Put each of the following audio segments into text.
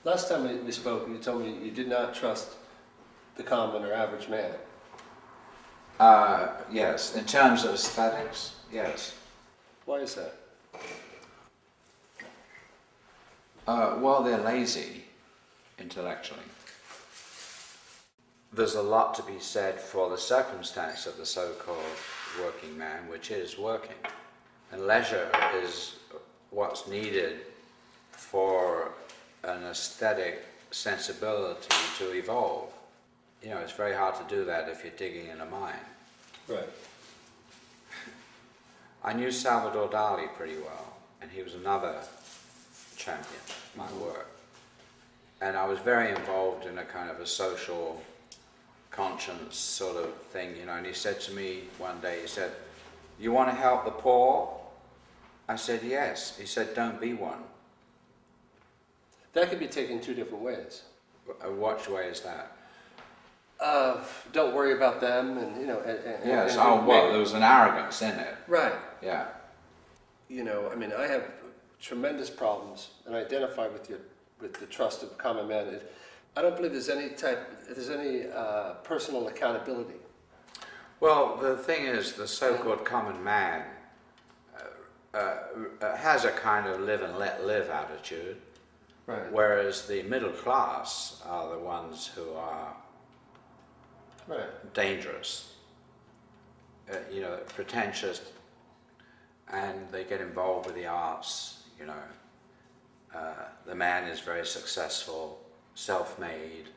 Last time we spoke, you told me you did not trust the common or average man. Yes, in terms of aesthetics, yes. Why is that? Well, they're lazy, intellectually. There's a lot to be said for the circumstance of the so-called working man, which is working. And leisure is what's needed for an aesthetic sensibility to evolve. You know, it's very hard to do that if you're digging in a mine. Right. I knew Salvador Dali pretty well, and he was another champion of my work. And I was very involved in a kind of a social conscience sort of thing, you know, and he said to me one day, he said, "You want to help the poor?" I said, "Yes." He said, "Don't be one." That could be taken two different ways. Which way is that? Don't worry about them, and you know. Yes. Oh, well, there was an arrogance in it. Right. Yeah. You know, I mean, I have tremendous problems, and I identify with the trust of common man. I don't believe there's any personal accountability. Well, the thing is, the so-called common man has a kind of live and let live attitude. Right. Whereas the middle class are the ones who are dangerous, you know, pretentious, and they get involved with the arts, you know. The man is very successful, self-made,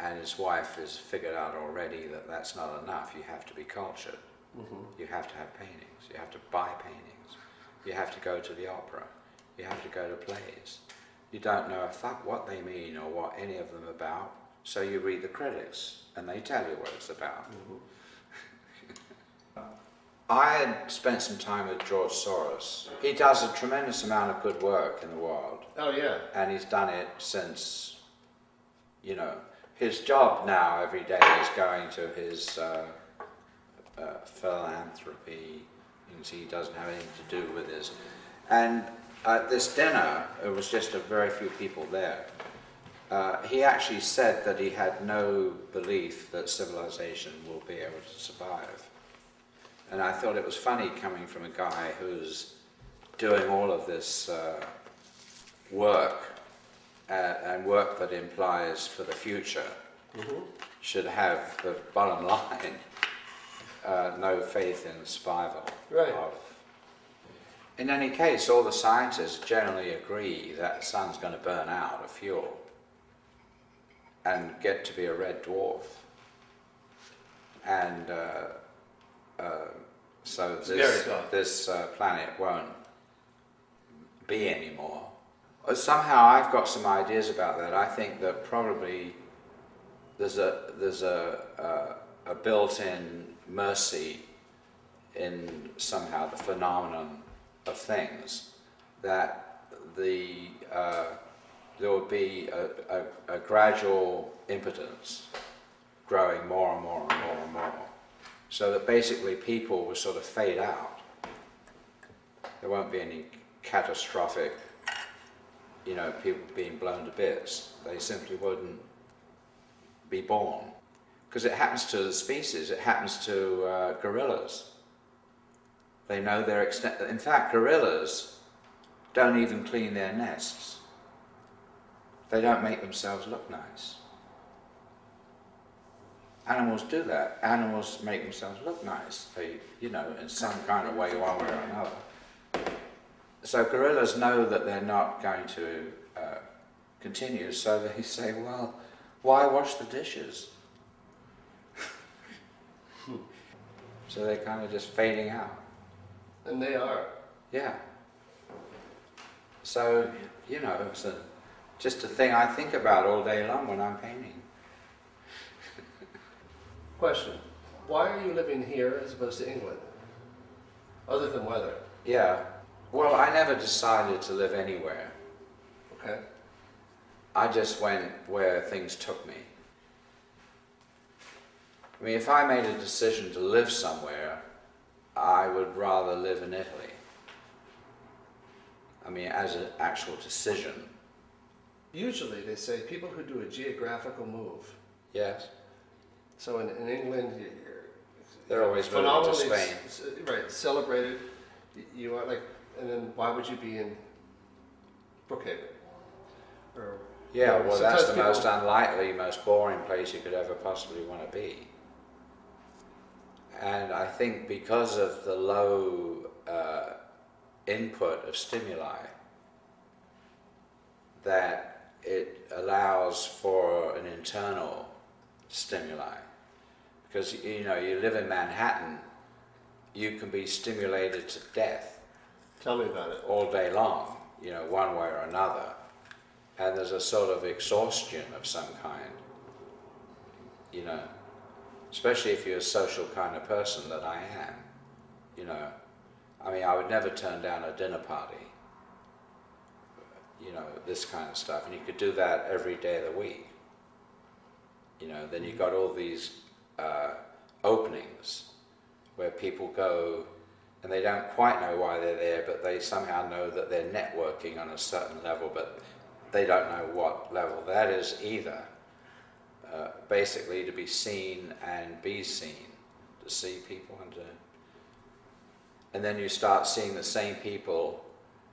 and his wife has figured out already that that's not enough. You have to be cultured. Mm-hmm. You have to have paintings. You have to buy paintings. You have to go to the opera. You have to go to plays. You don't know a fuck what they mean or what any of them are about, so you read the critics and they tell you what it's about. Mm-hmm. I had spent some time with George Soros. He does a tremendous amount of good work in the world. Oh yeah. And he's done it since, you know, his job now every day is going to his philanthropy. You can see he doesn't have anything to do with his. And at this dinner, it was just a very few people there. He actually said that he had no belief that civilization will be able to survive. And I thought it was funny coming from a guy who's doing all of this work, and work that implies for the future, mm-hmm. should have the bottom line, no faith in the survival. Right. In any case, all the scientists generally agree that the sun's going to burn out of fuel and get to be a red dwarf. And so this planet won't be anymore. Somehow I've got some ideas about that. I think that probably there's a built-in mercy in somehow the phenomenon of things, that there would be a gradual impotence growing more and more and more and more, so that basically people will sort of fade out. There won't be any catastrophic, you know, people being blown to bits. They simply wouldn't be born. Because it happens to the species, it happens to gorillas. They know their extent. In fact, gorillas don't even clean their nests. They don't make themselves look nice. Animals do that. Animals make themselves look nice. They, you know, in some kind of way, one way or another. So gorillas know that they're not going to continue, so they say, well, why wash the dishes? So they're kind of just fading out. And they are. Yeah. So, you know, it's just a thing I think about all day long when I'm painting. Question. Why are you living here as opposed to England? Other than weather. Yeah. Well, I never decided to live anywhere. Okay. I just went where things took me. I mean, if I made a decision to live somewhere, I would rather live in Italy. I mean, as an actual decision. usually they say people who do a geographical move. Yes. So in England, They're always moving to phenomenally Spain. Right, celebrated. You are like, and then why would you be in Brookhaven? Or, Yeah, you know, well, that's the sometimes most unlikely, most boring place you could ever possibly want to be. And I think because of the low input of stimuli, that it allows for an internal stimuli. Because, you know, you live in Manhattan, you can be stimulated to death. Tell me about it. All day long, you know, one way or another. And there's a sort of exhaustion of some kind, you know, especially if you're a social kind of person that I am, you know. I mean, I would never turn down a dinner party, you know, this kind of stuff. And you could do that every day of the week, you know. Then you've got all these openings where people go and they don't quite know why they're there, but they somehow know that they're networking on a certain level, but they don't know what level that is either. Basically to be seen and be seen, to see people and then you start seeing the same people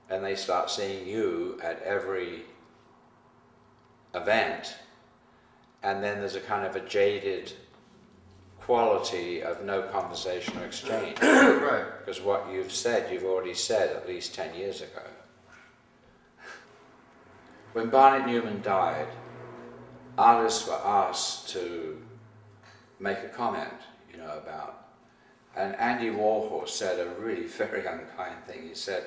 and they start seeing you at every event, and then there's a kind of a jaded quality of no conversation or exchange. Right. Because what you've said, you've already said at least 10 years ago. When Barnett Newman died, artists were asked to make a comment, you know, about, and Andy Warhol said a really very unkind thing. He said,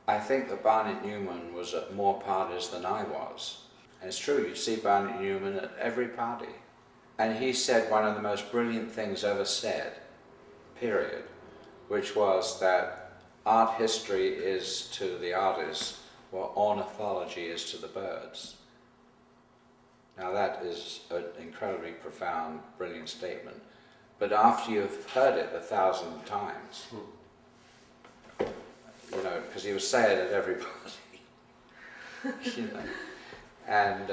I think that Barnett Newman was at more parties than I was. And it's true, you see Barnett Newman at every party. And he said one of the most brilliant things ever said, period, which was that art history is to the artist what ornithology is to the birds. Now that is an incredibly profound, brilliant statement. But after you've heard it 1,000 times, you know, because he was saying it at every party, you know, and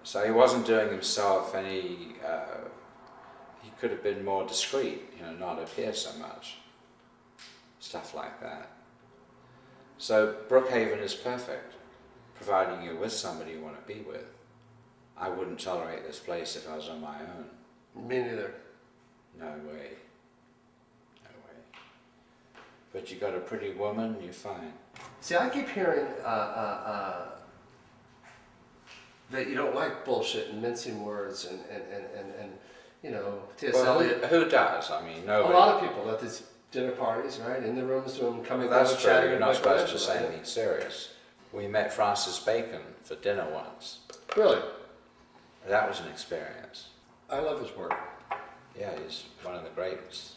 so he wasn't doing himself any, he could have been more discreet, you know, not appear so much, stuff like that. So Brookhaven is perfect, providing you're with somebody you want to be with. I wouldn't tolerate this place if I was on my own. Me neither. No way. No way. But you got a pretty woman, you're fine. See, I keep hearing that you don't like bullshit and mincing words and you know, T.S. Well, Eliot. who does? I mean, nobody. A lot of people at these dinner parties, right? In the rooms, coming Well, that's down, true. chatting. You're not supposed to say right? anything serious. We met Francis Bacon for dinner once. Really? That was an experience. I love his work. Yeah, he's one of the greats.